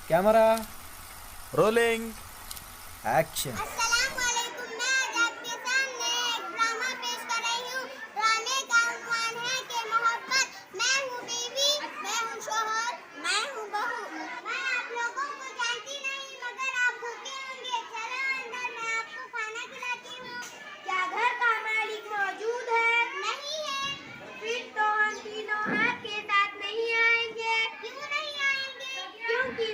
Camera rolling. Action. अस्सलामुअलैकुम। मैं आज आपके सामने एक ड्रामा पेश कर रही हूँ। ड्रामे का उन्वान है कि मोहब्बत। मैं हूँ बीवी, मैं हूँ शोहर, मैं हूँ बहू। मैं आप लोगों को जानती नहीं मगर आप भूखे होंगे। चलो अंदर, मैं आपको खाना खिलाती हूँ। क्या घर का मालिक मौजूद है? नहीं है। फिर तो हम तीनों आपके साथ नहीं आएंगे। क्यों नहीं आएंगे? क्योंकि